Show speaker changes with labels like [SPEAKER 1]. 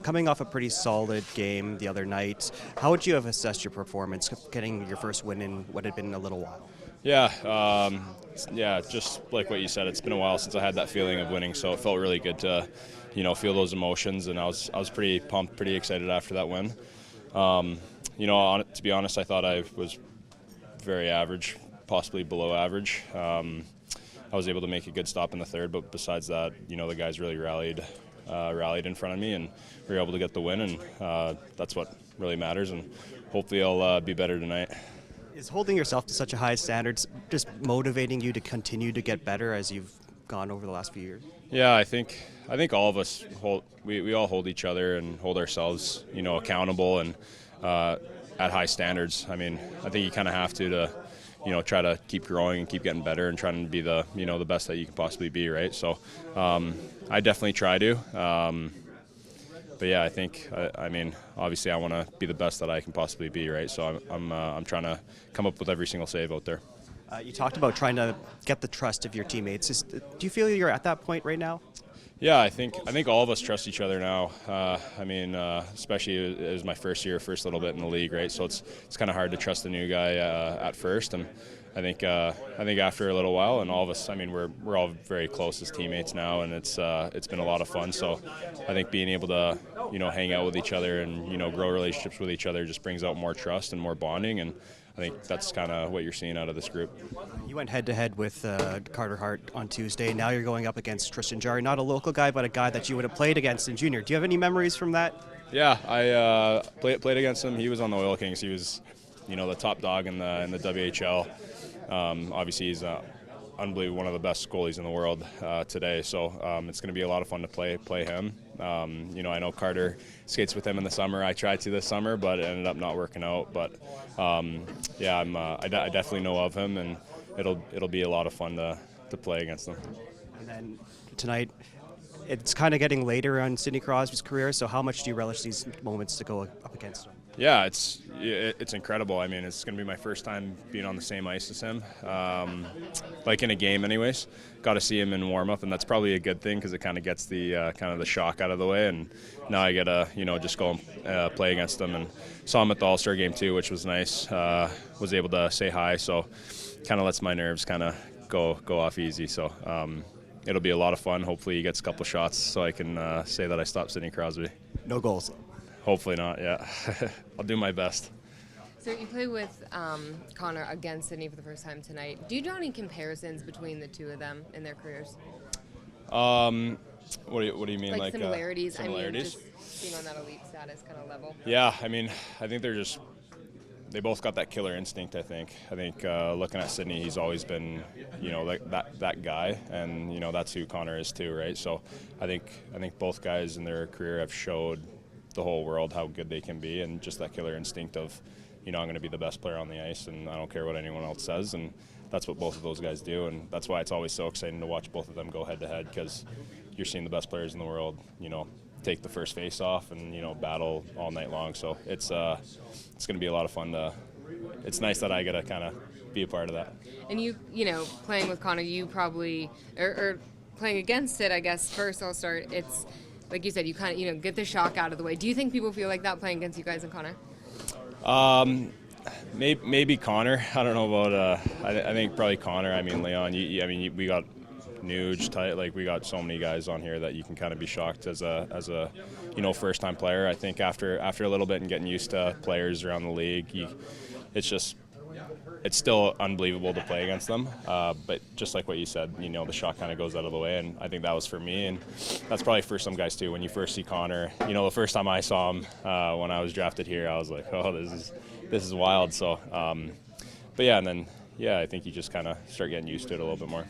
[SPEAKER 1] coming off a pretty solid game the other night, how would you have assessed your performance getting your first win in what had been a little while?
[SPEAKER 2] Yeah, yeah. Just like what you said, it's been a while since I had that feeling of winning, so it felt really good to, feel those emotions, and I was pretty pumped, pretty excited after that win. To be honest, I thought I was very average, possibly below average. I was able to make a good stop in the third, but besides that, the guys really rallied in front of me, and we were able to get the win, and that's what really matters. And hopefully, I'll be better tonight.
[SPEAKER 1] Is holding yourself to such a high standards just motivating you to continue to get better as you've gone over the last few years?
[SPEAKER 2] Yeah, I think all of us we all hold each other and hold ourselves, accountable and at high standards. I mean, I think you kind of have to try to keep growing and keep getting better and trying to be the the best that you can possibly be, right? So I definitely try to. But yeah, I think obviously I want to be the best that I can possibly be, right? So I'm trying to come up with every single save out there.
[SPEAKER 1] You talked about trying to get the trust of your teammates. Do you feel you're at that point right now?
[SPEAKER 2] Yeah, I think all of us trust each other now. Especially it was my first little bit in the league, right? So it's kind of hard to trust a new guy at first, and I think after a little while, and all of us, we're all very close as teammates now, and it's been a lot of fun. So I think being able to hang out with each other and grow relationships with each other just brings out more trust and more bonding, and I think that's kind of what you're seeing out of this group.
[SPEAKER 1] You went head-to-head with Carter Hart on Tuesday. Now you're going up against Tristan Jarry, not a local guy, but a guy that you would have played against in junior. Do you have any memories from that?
[SPEAKER 2] Yeah, I played against him. He was on the Oil Kings. He was, the top dog in the WHL. Obviously, he's unbelievable, one of the best goalies in the world today. So it's going to be a lot of fun to play him. I know Carter skates with him in the summer. I tried to this summer, but it ended up not working out. But I definitely know of him, and it'll be a lot of fun to play against him.
[SPEAKER 1] And then tonight, it's kind of getting later on Sidney Crosby's career. So how much do you relish these moments to go up against him?
[SPEAKER 2] Yeah, it's incredible. It's going to be my first time being on the same ice as him, like in a game anyways. Got to see him in warm-up, and that's probably a good thing because it kind of gets the shock out of the way, and now I get to just go and play against him. And saw him at the All-Star game too, which was nice. Was able to say hi, so kind of lets my nerves kind of go off easy. So it'll be a lot of fun. Hopefully he gets a couple shots so I can say that I stopped Sidney Crosby.
[SPEAKER 1] No goals.
[SPEAKER 2] Hopefully not, yeah. I'll do my best.
[SPEAKER 3] So you play with Connor against Sidney for the first time tonight. Do you draw any comparisons between the two of them in their careers?
[SPEAKER 2] What do you mean?
[SPEAKER 3] Like similarities?
[SPEAKER 2] Similarities?
[SPEAKER 3] Just being on that elite status kind of level.
[SPEAKER 2] Yeah, I think they both got that killer instinct, I think. Looking at Sidney, he's always been, like that guy, and, that's who Connor is too, right? So I think both guys in their career have showed the whole world how good they can be, and just that killer instinct of, I'm going to be the best player on the ice, and I don't care what anyone else says, and that's what both of those guys do, and that's why it's always so exciting to watch both of them go head-to-head, because you're seeing the best players in the world, take the first face-off and, battle all night long. So it's going to be a lot of fun. It's nice that I get to kind of be a part of that.
[SPEAKER 3] And playing with Connor, you probably, or playing against it, I guess, first I'll start, it's, like you said, you kind of, get the shock out of the way. Do you think people feel like that playing against you guys and Connor?
[SPEAKER 2] Maybe Connor. I don't know about. I think probably Connor. Leon. We got Nuge, tight. Like we got so many guys on here that you can kind of be shocked as a first time player. I think after a little bit and getting used to players around the league, it's still unbelievable to play against them. But just like what you said, the shot kind of goes out of the way, and I think that was for me, and that's probably for some guys too. When you first see Connor, the first time I saw him when I was drafted here, I was like, oh, this is wild. So, but yeah, and then I think you just kind of start getting used to it a little bit more.